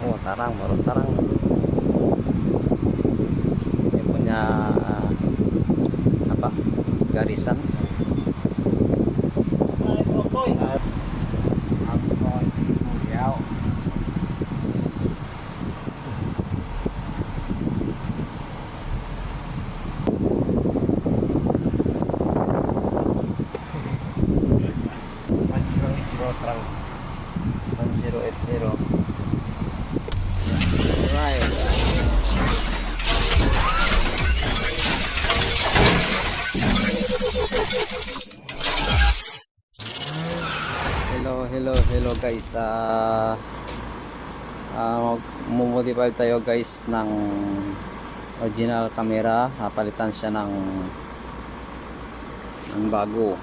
Oh, tarang, baru tarang. Ini punya apa? Garisan. Trunk 1080. Alright. Hello guys. Mumodify tayo guys ng original camera. Palitan siya ng bago.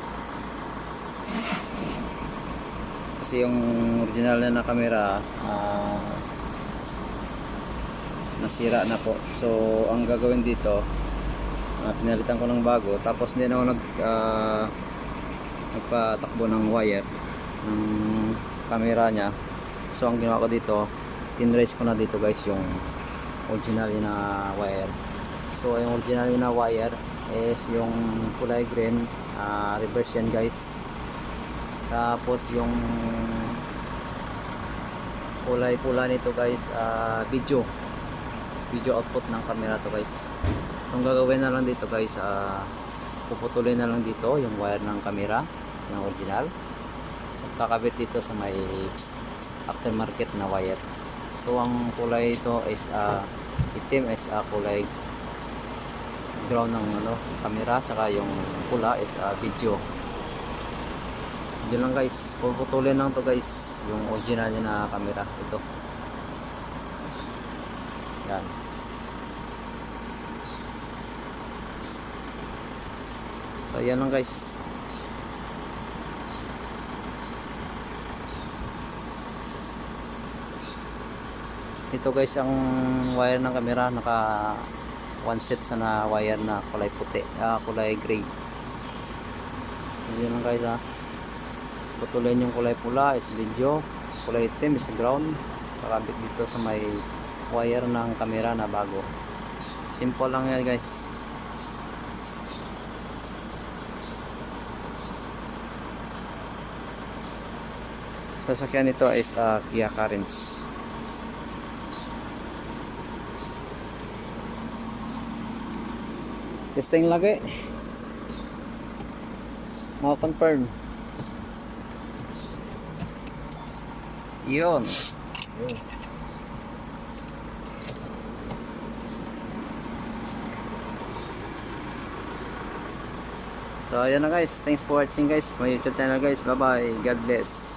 Kasi yung original na camera nasira na po. So ang gagawin dito, pinalitan ko ng bago, tapos hindi na ako nagpatakbo ng wire ng camera nya. So ang ginawa ko dito, tinrace ko na dito guys yung original na wire. So yung original na wire is yung kulay green, reverse yan guys. Tapos yung kulay pula nito guys, video output ng camera to guys. Ang gagawin na lang dito guys, puputulin na lang dito yung wire ng camera, yung original. So kakabit dito sa may aftermarket na wire. So ang kulay ito is itim is kulay ground ng camera, tsaka yung pula is video. Yun lang guys, puputulin lang to guys yung original niya na camera ito. Yan. So yan lang guys. Ito guys ang wire ng camera, naka one set sa na wire na kulay puti, kulay gray. Yan lang guys putulin yung kulay pula is video, kulay itim is ground. Kakabit dito sa may wire ng camera na bago. Simple lang yan guys. Sasakyan nito is Kia Carens. Testing lagi. Mau confirm. Yun. So ayan na guys, thanks for watching guys my YouTube channel guys. Bye bye, God bless.